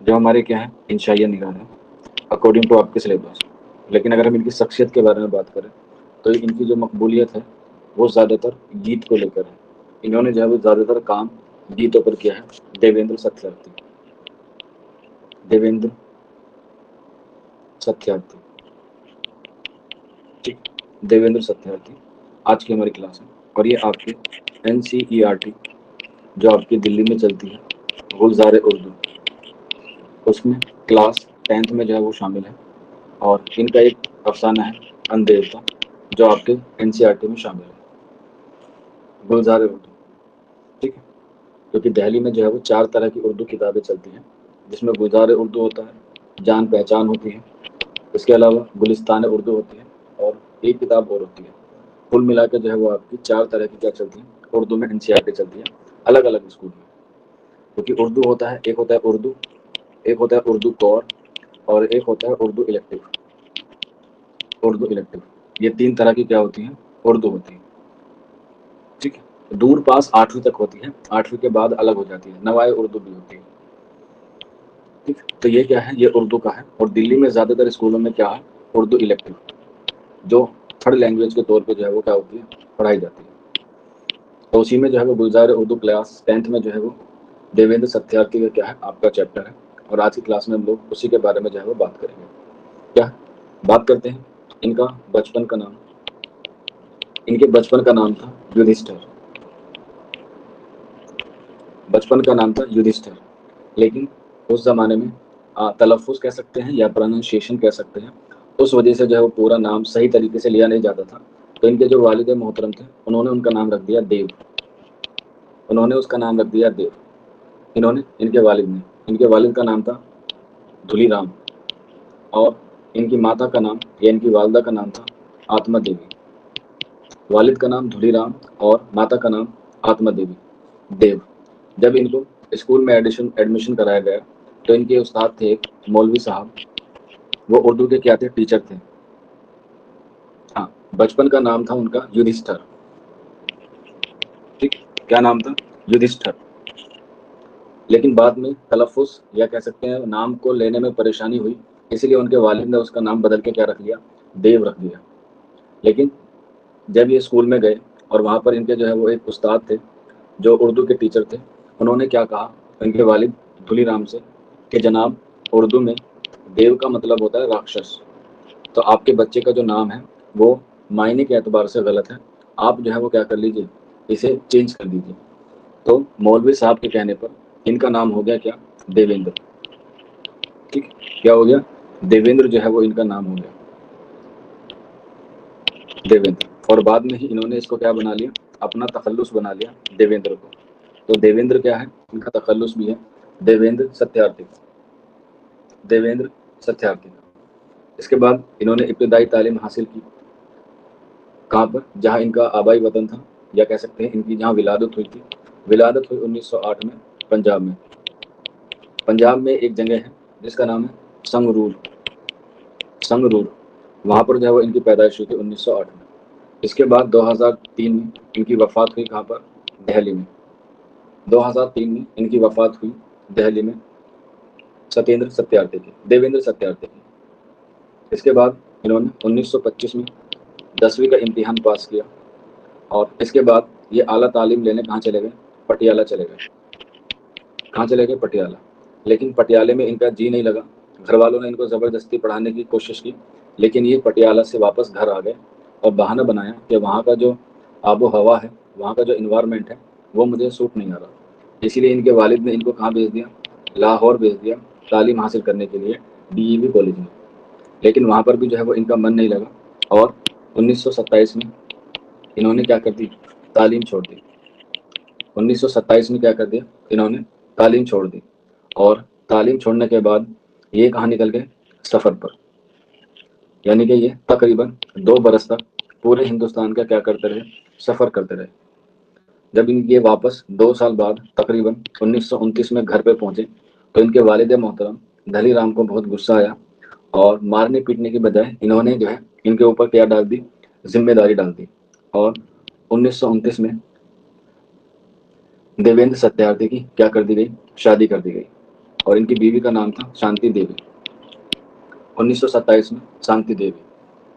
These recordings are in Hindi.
जो हमारे क्या है इंशाइया निगार है अकॉर्डिंग टू आपके सिलेबस। लेकिन अगर हम इनकी शख्सियत के बारे में बात करें तो इनकी जो मकबूलियत है वो ज़्यादातर गीत को लेकर है। इन्होंने जो है वो ज़्यादातर काम गीतों पर किया है। देवेंद्र सत्यार्थी, देवेंद्र सत्यार्थी, ठीक, देवेंद्र सत्यार्थी आज की हमारी क्लास है। और ये आपके NCERT जो आपकी दिल्ली में चलती है गुलजार उर्दू, उसमें क्लास 10th में जो है वो शामिल है। और इनका एक अफसाना है अंधेरता जो आपके NCERT में शामिल है, गुलजार उर्दू, ठीक है। क्योंकि दिल्ली में जो है वो 4 तरह की उर्दू किताबें चलती हैं, जिसमें गुलजार उर्दू होता है, जान पहचान होती है, इसके अलावा गुलिस्तान उर्दू होती है और एक किताब और होती है। कुल मिला के जो है वो आपकी 4 तरह की क्या चलती है उर्दू में NCERT चलती है अलग अलग स्कूल में। क्योंकि उर्दू होता है, एक होता है उर्दू, एक होता है उर्दू कोर और एक होता है उर्दू इलेक्टिव। उर्दू इलेक्टिव ये 3 तरह की क्या होती हैं उर्दू होती है, ठीक है। दूर पास 8वीं तक होती है, 8वीं के बाद अलग हो जाती है, नवाए उर्दू भी होती है, ठीक। तो ये क्या है, ये उर्दू का है। और दिल्ली में ज़्यादातर स्कूलों में क्या है उर्दू इलेक्टिव जो थर्ड लैंग्वेज के तौर पे जो है वो क्या होती है पढ़ाई जाती है। तो उसी में जो है वो गुलजार उर्दू क्लास 10th में जो है वो देवेंद्र सत्यार्थी का क्या है आपका चैप्टर है। और आज की क्लास में हम लोग उसी के बारे में जो है वो बात करेंगे। क्या बात करते हैं इनका बचपन का नाम। इनके बचपन का नाम था युधिष्ठिर, बचपन का नाम था युधिष्ठिर। लेकिन उस ज़माने में तलफ़ुज़ कह सकते हैं या प्रोनाउंसिएशन कह सकते हैं, उस वजह से जो है वो पूरा नाम सही तरीके से लिया नहीं जाता था। तो इनके जो वालिद मोहतरम थे उन्होंने उनका नाम रख दिया देव, उन्होंने उसका नाम रख दिया देव। इन्होंने इनके वालिद ने, इनके वालिद का नाम था धुलीराम और इनकी माता का नाम या इनकी वालदा का नाम था आत्मा देवी। वालिद का नाम धुलीराम और माता का नाम आत्मा देवी देव। जब इनको स्कूल में एडमिशन कराया गया तो इनके उस्ताद थे एक मौलवी साहब, वो उर्दू के क्या थे टीचर थे। हाँ, बचपन का नाम था उनका युधिष्ठिर, ठीक, क्या नाम था युधिष्ठिर। लेकिन बाद में तलफ़ुज़ या कह सकते हैं नाम को लेने में परेशानी हुई, इसलिए उनके वालिद ने उसका नाम बदल के क्या रख लिया देव रख दिया। लेकिन जब ये स्कूल में गए और वहाँ पर इनके जो है वो एक उस्ताद थे जो उर्दू के टीचर थे, उन्होंने क्या कहा इनके वालिद धुलीराम से कि जनाब उर्दू में देव का मतलब होता है राक्षस, तो आपके बच्चे का जो नाम है वो मायने के एतबार से गलत है, आप जो है वो क्या कर लीजिए इसे चेंज कर दीजिए। तो मौलवी साहब के कहने पर इनका नाम हो गया क्या देवेंद्र, ठीक, क्या हो गया देवेंद्र जो है वो इनका नाम हो गया देवेंद्र। और बाद में ही इन्होंने इसको क्या बना लिया अपना तखल्लुस बना लिया देवेंद्र को। तो देवेंद्र क्या है इनका तखल्लुस भी है देवेंद्र सत्यार्थी, देवेंद्र सत्यार्थी। इसके बाद इन्होंने इब्तदाई तालीम हासिल की कहाँ पर, जहाँ इनका आबाई वतन था या कह सकते हैं इनकी जहाँ विलादत हुई थी। विलादत हुई 1908 में पंजाब में। पंजाब में एक जगह है जिसका नाम है संगरूर, संगरूर, वहाँ पर जो है वो इनकी पैदाइश हुई थी 1908 में। इसके बाद 2003 में इनकी वफ़ात हुई कहाँ पर दिल्ली में। 2003 में इनकी वफ़ात हुई दिल्ली में सत्येंद्र सत्यार्थी की, देवेंद्र सत्यार्थी की। इसके बाद इन्होंने 1925 में 10वीं का इम्तिहान पास किया और इसके बाद ये आला तालीम लेने कहाँ चले गए पटियाला चले गए। कहाँ चले गए पटियाला। लेकिन पटियाले में इनका जी नहीं लगा, घर वालों ने इनको ज़बरदस्ती पढ़ाने की कोशिश की, लेकिन ये पटियाला से वापस घर आ गए और बहाना बनाया कि वहाँ का जो आबो हवा है, वहाँ का जो इन्वायरमेंट है वो मुझे सूट नहीं आ रहा। इसीलिए इनके वालिद ने इनको कहाँ भेज दिया लाहौर भेज दिया तालीम हासिल करने के लिए DAV कॉलेज में। लेकिन वहाँ पर भी जो है वो इनका मन नहीं लगा और 1927 में इन्होंने क्या कर दी तालीम छोड़ दी। 1927 में क्या कर दिया इन्होंने तालीम छोड़ दी और तालीम छोड़ने के बाद ये कहाँ निकल गए सफ़र पर। यानी कि ये तकरीबन 2 बरस तक पूरे हिंदुस्तान का क्या करते रहे सफ़र करते रहे। जब इनके वापस 2 साल बाद तकरीबन 1929 में घर पे पहुंचे तो इनके वालिद मोहतरम धली राम को बहुत गुस्सा आया और मारने पीटने की बजाय इन्होंने जो है इनके ऊपर क्या डाल दी जिम्मेदारी डाल दी। और 1929 में देवेंद्र सत्यार्थी की क्या कर दी गई शादी कर दी गई और इनकी बीवी का नाम था शांति देवी। 1927 में शांति देवी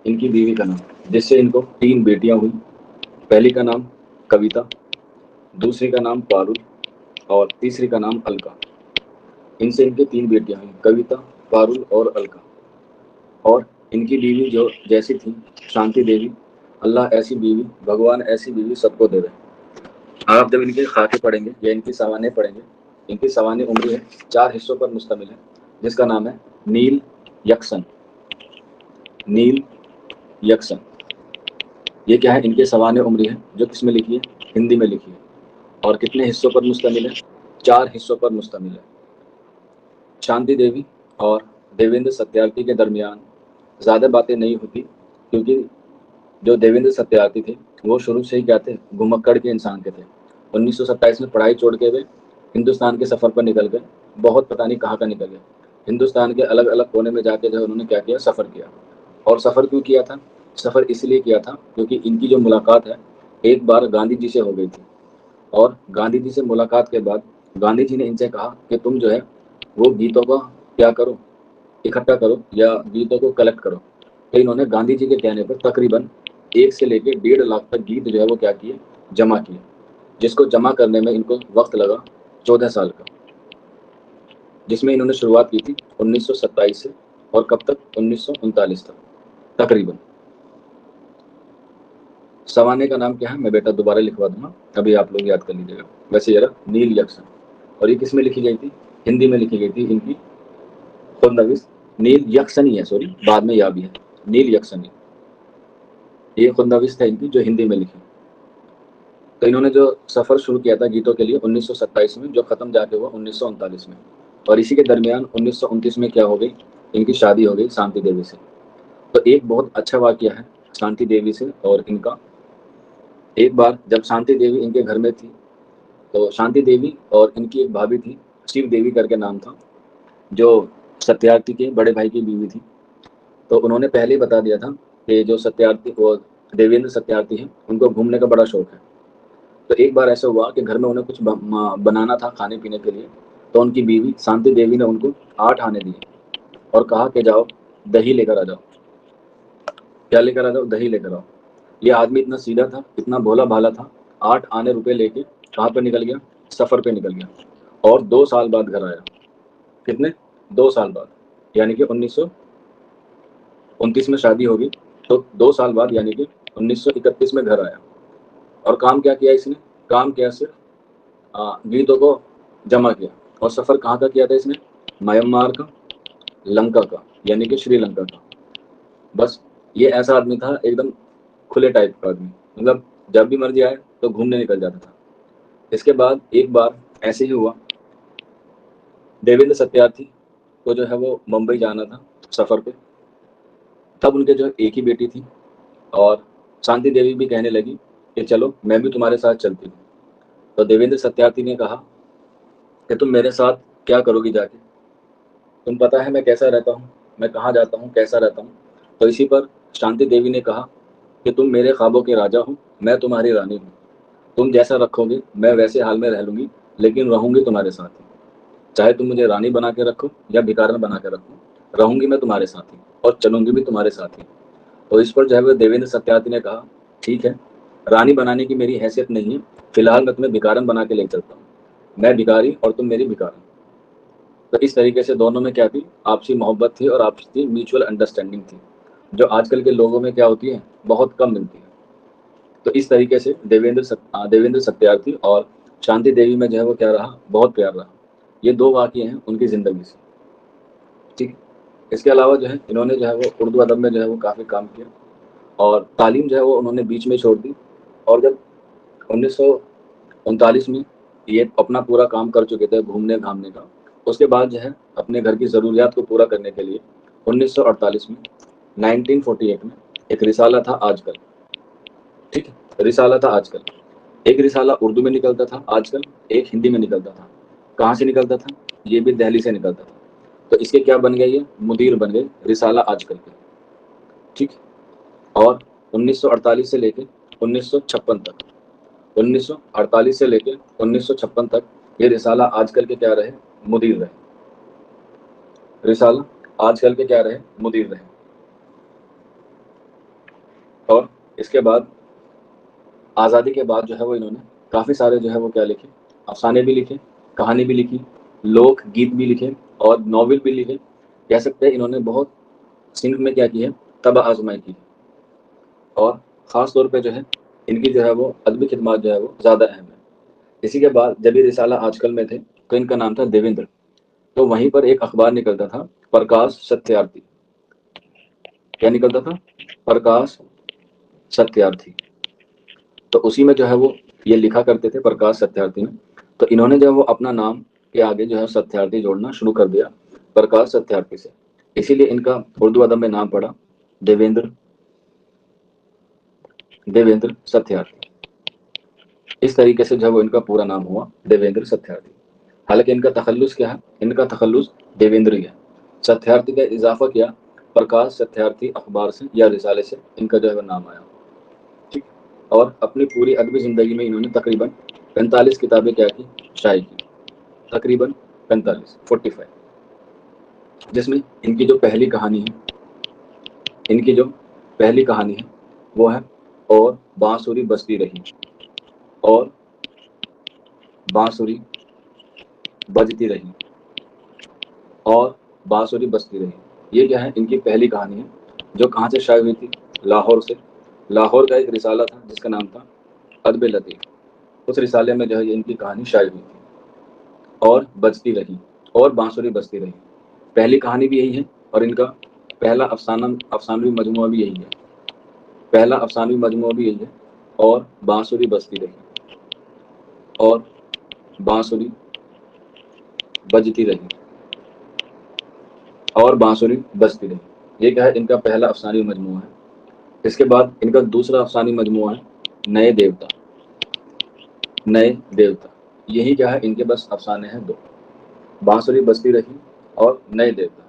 इनकी बीवी का नाम, जिससे इनको 3 बेटियां हुई। पहली का नाम कविता, दूसरी का नाम पारुल और तीसरी का नाम अलका। इनसे इनके 3 बेटियां हुई, कविता, पारुल और अलका। और इनकी बीवी जो जैसी थी शांति देवी, अल्लाह ऐसी बीवी, भगवान ऐसी बीवी सबको दे रहे। आप जब इनके खाके पढ़ेंगे या इनकी सवानें पढ़ेंगे, इनकी सवानें उम्र है 4 हिस्सों पर मुश्तमिल है, जिसका नाम है नील यक्षन। नील यक्षन ये क्या है? इनके सवानें उम्र है जो किस में लिखी है? हिंदी में लिखी है। और कितने हिस्सों पर मुश्तमिल है? 4 हिस्सों पर मुश्तमिल है। शांति देवी और देवेंद्र सत्यार्थी के दरमियान ज़्यादा बातें नहीं होती, क्योंकि जो देवेंद्र सत्यार्थी थे वो शुरू से ही क्या थे? घुमक्कड़ के इंसान के थे। 1927 में पढ़ाई छोड़ के वे हिंदुस्तान के सफ़र पर निकल गए। बहुत पता नहीं कहाँ का निकल गए। हिंदुस्तान के अलग अलग कोने में जाके जो है उन्होंने क्या किया? सफ़र किया। और सफ़र क्यों किया था? सफ़र इसलिए किया था क्योंकि इनकी जो मुलाकात है एक बार गांधी जी से हो गई थी। और गांधी जी से मुलाकात के बाद गांधी जी ने इनसे कहा कि तुम जो है वो गीतों का क्या करो? इकट्ठा करो या गीतों को कलेक्ट करो। तो इन्होंने गांधी जी के कहने पर तकरीबन 1 से लेकर 1.5 लाख तक गीत जो है वो क्या किए? जमा किए, जिसको जमा करने में इनको वक्त लगा 14 साल का, जिसमें इन्होंने शुरुआत की थी 1927 से और कब तक? 1939 तक तकरीबन। सवाने का नाम क्या है? मैं बेटा दोबारा लिखवा दूंगा, अभी आप लोग याद कर लीजिएगा। वैसे जरा नील यक्षन, और ये किस में लिखी गई थी? हिंदी में लिखी गई थी। इनकी खुदनवीस नील यक्षनी है, सॉरी बाद में या भी है नील यक्षनी, ये खुदनवीस था इनकी जो हिंदी में लिखी। तो इन्होंने जो सफ़र शुरू किया था गीतों के लिए 1927 में, जो ख़त्म जाके हुआ 1939 में। और इसी के दरमियान 1929 में क्या हो गई? इनकी शादी हो गई शांति देवी से। तो एक बहुत अच्छा वाक़या है शांति देवी से और इनका। एक बार जब शांति देवी इनके घर में थी, तो शांति देवी और इनकी एक भाभी थी, शिव देवी करके नाम था, जो सत्यार्थी के बड़े भाई की बीवी थी। तो उन्होंने पहले ही बता दिया था कि जो सत्यार्थी वो देवेंद्र सत्यार्थी हैं, उनको घूमने का बड़ा शौक है। तो एक बार ऐसा हुआ कि घर में उन्हें कुछ बनाना था खाने पीने के लिए। तो उनकी बीवी शांति देवी ने उनको 8 आने दिए और कहा कि जाओ दही लेकर आ जाओ। क्या लेकर आ जाओ? दही लेकर आओ। ये आदमी इतना सीधा था, इतना भोला भाला था, 8 आने रुपए लेके कहाँ पे निकल गया? सफ़र पे निकल गया। और 2 साल बाद घर आया। कितने? 2 साल बाद, यानी कि 1929 में शादी होगी, तो 2 साल बाद यानी कि 1931 में घर आया। और काम क्या किया इसने? काम किया सिर्फ गीतों को जमा किया। और सफ़र कहाँ का किया था इसने? म्यांमार का, लंका का, यानी कि श्रीलंका का। बस ये ऐसा आदमी था एकदम खुले टाइप का आदमी, मतलब जब भी मर्जी आए तो घूमने निकल जाता था। इसके बाद एक बार ऐसे ही हुआ, देवेंद्र सत्यार्थी को जो है वो मुंबई जाना था सफ़र पे। तब उनके जो है एक ही बेटी थी, और शांति देवी भी कहने लगी कि चलो मैं भी तुम्हारे साथ चलती हूँ। तो देवेंद्र सत्यार्थी ने कहा कि तुम मेरे साथ क्या करोगी जाके? तुम पता है मैं कैसा रहता हूँ, मैं कहाँ जाता हूँ, कैसा रहता हूँ। तो इसी पर शांति देवी ने कहा कि तुम मेरे ख्वाबों के राजा हो, मैं तुम्हारी रानी हूँ। तुम जैसा रखोगे मैं वैसे हाल में रह लूँगी, लेकिन रहूँगी तुम्हारे साथ ही। चाहे तुम मुझे रानी बना के रखो या भिखारन बना के रखो, रहूँगी मैं तुम्हारे साथ ही और चलूँगी भी तुम्हारे साथ ही। तो इस पर जो है वो देवेंद्र सत्यार्थी ने कहा ठीक है, रानी बनाने की मेरी हैसियत नहीं है, फिलहाल मैं तुम्हें भिखारन बना के ले चलता हूँ। मैं भिखारी और तुम मेरी भिखारन। तो इस तरीके से दोनों में क्या थी? आपसी मोहब्बत थी और आपसी म्यूचुअल अंडरस्टैंडिंग थी, जो आजकल के लोगों में क्या होती है? बहुत कम मिलती है। तो इस तरीके से देवेंद्र सत्यार्थी और शांति देवी में जो है वो क्या रहा? बहुत प्यार रहा। ये 2 वाक़ये हैं उनकी ज़िंदगी से, ठीक है। इसके अलावा जो है इन्होंने जो है वो उर्दू अदब में जो है वो काफ़ी काम किया, और तालीम जो है वो उन्होंने बीच में छोड़ दी। और जब 1939 में ये अपना पूरा काम कर चुके थे घूमने-घामने का, उसके बाद जो है अपने घर की ज़रूरियात को पूरा करने के लिए 1948 में 1948 में एक रिसाला था आजकल, ठीक है? रिसाला था आजकल। एक रिसाला उर्दू में निकलता था आजकल, एक हिंदी में निकलता था। कहाँ से निकलता था? ये भी दिल्ली से निकलता था। तो इसके क्या बन गए? ये मुदीर बन गए रिसाला आजकल के, ठीक? और 1948 से लेके 1956 तक, 1948 से लेके 1956 तक ये रिसाला आजकल के क्या रहे? मुदीर रहे। रिसाला आजकल के क्या रहे, मुदीर रहे। और इसके बाद आज़ादी के बाद जो है वो इन्होंने काफ़ी सारे जो है वो क्या लिखे, अफसाने भी लिखे, कहानी भी लिखी, लोक गीत भी लिखे और नॉवेल भी लिखे। कह सकते हैं इन्होंने बहुत सिंध में क्या की है, तबाह आजमाई की है। और ख़ास तौर पे जो है इनकी जो है वो अदबी खिदमत जो है वो ज़्यादा अहम है। इसी के बाद जब ये रिसाला आजकल में थे तो इनका नाम था देवेंद्र। तो वहीं पर एक अखबार निकलता था, प्रकाश सत्यार्थी। क्या निकलता था? प्रकाश सत्यार्थी। तो उसी में जो है वो ये लिखा करते थे, प्रकाश सत्यार्थी में। तो इन्होंने जो है वो अपना नाम के आगे जो है सत्यार्थी जोड़ना शुरू कर दिया, प्रकाश सत्यार्थी से। इसीलिए इनका उर्दू अदब में नाम पड़ा देवेंद्र, देवेंद्र सत्यार्थी। इस तरीके से जो है वो इनका पूरा नाम हुआ देवेंद्र सत्यार्थी। हालांकि इनका तखल्लुस क्या है? इनका तखल्लुस देवेंद्र ही है। सत्यार्थी का इजाफा किया प्रकाश सत्यार्थी अखबार से या रिसाले से इनका जो है वो नाम आया। ठीक। और अपनी पूरी अदबी ज़िंदगी में इन्होंने तकरीबन 45 किताबें क्या की, शाये की। तकरीबन 45, 45, जिसमें इनकी जो पहली कहानी है, इनकी जो पहली कहानी है वो है और बांसुरी बजती रही, और बांसुरी बजती रही, और बांसुरी बजती रही। ये क्या है? इनकी पहली कहानी है, जो कहाँ से शाये हुई थी? लाहौर से। लाहौर का एक रिसाला था जिसका नाम था अदब लतीफ़। उस रिसाले में जो है ये इनकी कहानी शाये हुई थी, और बजती रही, और बांसुरी बजती रही। पहली कहानी भी यही है और इनका पहला अफसानवी मजमुआ भी यही है। पहला अफसानवी मजमुआ भी यही है, और बांसुरी बजती रही, और बांसुरी बजती रही, और बांसुरी बजती रही। ये क्या है? इनका पहला अफसानी मजमुआ है। इसके बाद इनका दूसरा अफसानी मजमुआ है नए देवता। नए देवता, यही क्या है? इनके बस अफसाने हैं दो, बांसुरी बजती रही और नए देवता।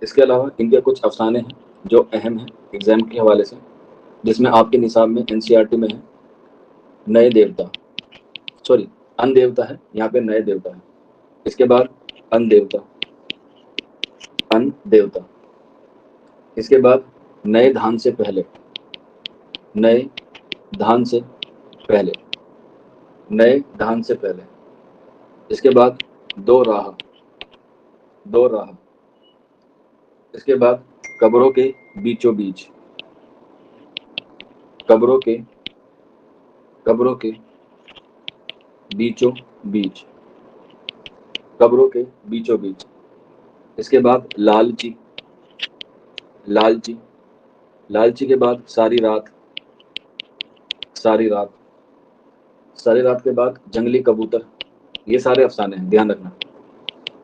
इसके अलावा इनके कुछ अफसाने हैं जो अहम हैं एग्जाम के हवाले से, जिसमें आपके निसाब में एनसीईआरटी में है नए देवता, सॉरी अन देवता है, यहाँ पे नए देवता है। इसके बाद अन देवता, अन देवता। इसके बाद नए धान से पहले, नए धान से पहले, नए धान से पहले। इसके बाद दो राह, दो राह। इसके बाद कब्रों के बीचों बीच, कब्रों के, कब्रों के बीचों बीच, कब्रों के बीचों बीच। इसके बाद लालची, लालची। लालची के बाद सारी रात, सारी रात। सारी रात के बाद जंगली कबूतर। ये सारे अफसाने हैं, ध्यान रखना।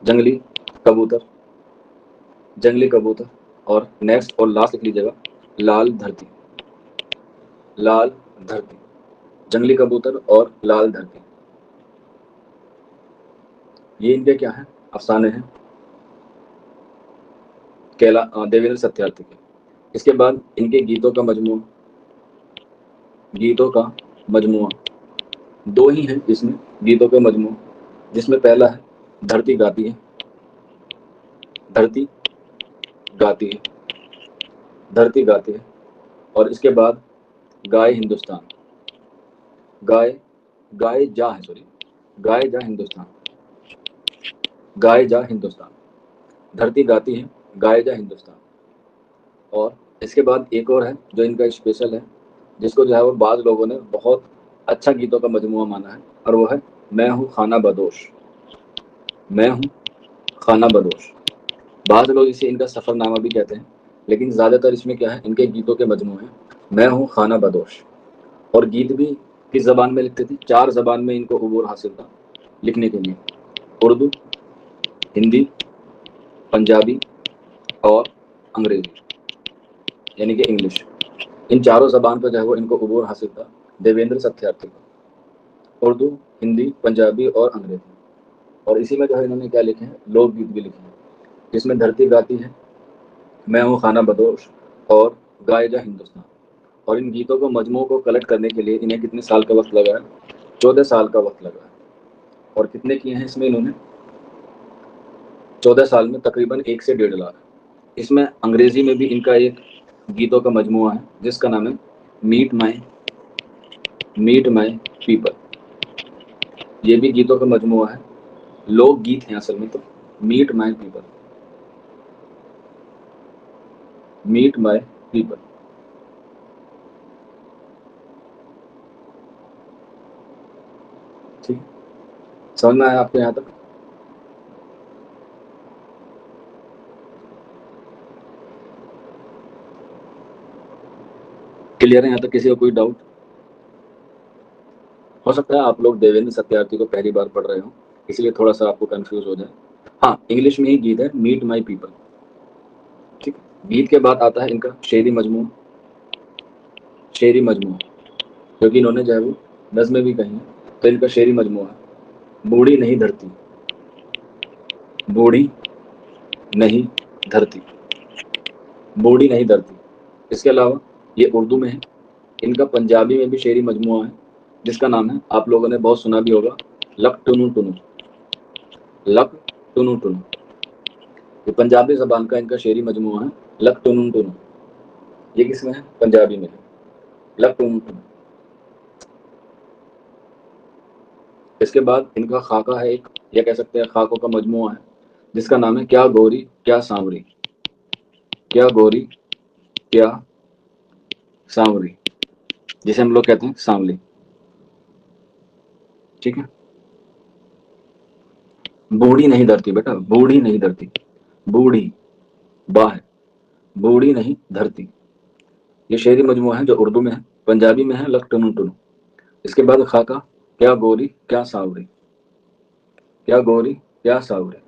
जंगली कबूतर, जंगली कबूतर। और नेक्स्ट और लास्ट लिख लीजिएगा, लाल धरती, लाल धरती। जंगली कबूतर और लाल धरती, ये इनके क्या है? अफसाने हैं देवेंद्र सत्यार्थी के। इसके बाद इनके गीतों का मजमुआ, गीतों का मजमुआ दो ही हैं इसमें, गीतों का मजमुआ, जिसमें पहला है धरती गाती है, धरती गाती है, धरती गाती है। और इसके बाद गाए हिंदुस्तान, गाए, गाए जा है, सॉरी गाए जा हिंदुस्तान, गाए जा हिंदुस्तान। धरती गाती है, गाए जा हिंदुस्तान। और इसके बाद एक और है जो इनका स्पेशल है, जिसको जो है वो बाद लोगों ने बहुत अच्छा गीतों का मजमुआ माना है, और वो है मैं हूँ खाना बदोश, मैं हूँ खाना बदोश। बाद लोग इसे इनका सफ़रनामा भी कहते हैं, लेकिन ज़्यादातर इसमें क्या है? इनके गीतों के मजमुए हैं मैं हूँ खाना बदोश। और गीत भी किस ज़बान में लिखते थे? 4 ज़बान में इनको अबूर हासिल था लिखने के लिए, उर्दू, हिंदी, पंजाबी और अंग्रेज़ी, यानी कि इंग्लिश। इन चारों ज़बान पर जो है वो इनको अबूर हासिल था देवेंद्र सत्यार्थी को, उर्दू, हिंदी, पंजाबी और अंग्रेज़ी। और इसी में जो है इन्होंने क्या लिखे हैं? लोकगीत भी लिखे हैं, जिसमें धरती गाती है, मैं हूँ खाना बदोश और गाए जा हिंदुस्तान। और इन गीतों को मजमू को कलेक्ट करने के लिए इन्हें कितने साल का वक्त लगा है? 14 साल का वक्त लगा है। और कितने किए हैं इसमें इन्होंने? 14 साल में तकरीबन 1 से 1.5 लाख। इसमें अंग्रेजी में भी इनका एक गीतों का मजमुआ है जिसका नाम है मीट माई पीपल। ये भी गीतों का मजमुआ है, लोक गीत हैं असल में। तो मीट माई पीपल। ठीक है, समझ में आया आपको यहाँ तक? क्लियर है यहाँ तक? किसी का कोई डाउट? हो सकता है आप लोग देवेंद्र सत्यार्थी को पहली बार पढ़ रहे हो, इसलिए थोड़ा सा आपको कंफ्यूज हो जाए। हाँ, इंग्लिश में ही गीत है मीट माई पीपल। ठीक है, गीत के बाद आता है इनका शेरी मजमू। क्योंकि इन्होंने जो है वो नज़्में भी कही हैं, तो इनका शेरी मजमू है बूढ़ी नहीं धरती, बूढ़ी नहीं धरती, बूढ़ी नहीं धरती। इसके अलावा ये उर्दू में है, इनका पंजाबी में भी शेरी मजमुआ है जिसका नाम है, आप लोगों ने बहुत सुना भी होगा, लक टुनु टुनु। लक टुनु टुनु, ये पंजाबी जबान का इनका शेरी मजमुआ है लक टुनु टुनु। ये किसमें है? पंजाबी में है, लक टुनु टुनु। इसके बाद इनका खाका है एक, या कह सकते हैं खाकों का मजमुआ है जिसका नाम है क्या गोरी क्या सांवरी, क्या गोरी क्या सांवरी, जिसे हम लोग कहते हैं सांवली। ठीक है, बूढ़ी नहीं धरती बेटा, बूढ़ी नहीं धरती, बूढ़ी बा है, बूढ़ी नहीं धरती। ये शेरी मजमुआ है जो उर्दू में है, पंजाबी में है लक टुनु टुनु। इसके बाद खाका क्या गोरी क्या सांवरी, क्या गोरी क्या सांवरी।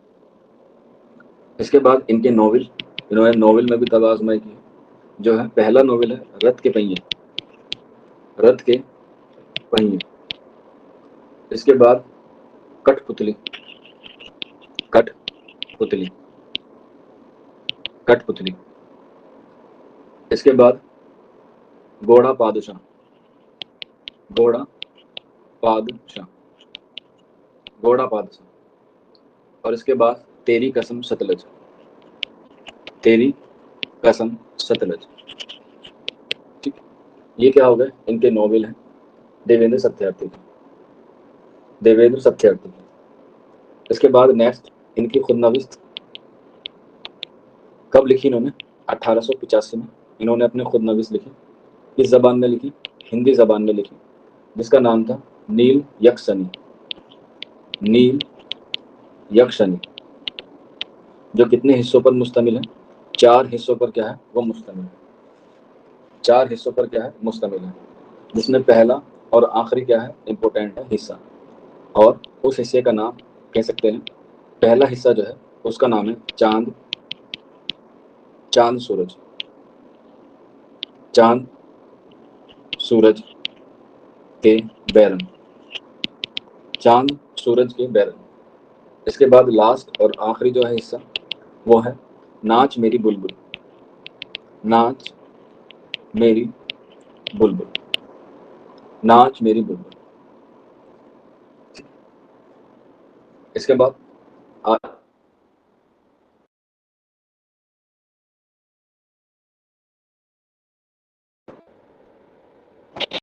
इसके बाद इनके नॉवेल, इन्होंने नॉवेल में भी तब आजमाई की। जो है पहला नॉवेल है रथ के पहिए, रथ के पहिए। इसके बाद कठपुतली, कठपुतली, कठपुतली। इसके बाद घोड़ा पादशाह, घोड़ा पादशाह, घोड़ा पादशाह। और इसके बाद तेरी कसम सतलज, तेरी कसम सतलज। ठीक, ये क्या हो गए? इनके नॉवेल हैं देवेंद्र सत्यार्थी के, देवेंद्र सत्यार्थी के। इसके बाद नेक्स्ट इनकी खुदनविस्त कब लिखी इन्होंने? 1885 में इन्होंने अपने खुदनविस्त लिखी। किस जबान में लिखी? हिंदी जबान में लिखी, जिसका नाम था नील यक्षनी, नील यक्षनी। जो कितने हिस्सों पर मुश्तमिल है? 4 हिस्सों पर क्या है वो मुश्तमिल है, 4 हिस्सों पर क्या है मुश्तमिल है, जिसमें पहला और आखिरी क्या है इंपॉर्टेंट है हिस्सा। और उस हिस्से का नाम कह सकते हैं, पहला हिस्सा जो है उसका नाम है चांद, चांद सूरज, चांद सूरज के बैरन, चांद सूरज के बैरन। इसके बाद लास्ट और आखिरी जो है हिस्सा वो है नाच मेरी बुलबुल, नाच मेरी बुलबुल, नाच मेरी बुलबुल। इसके बाद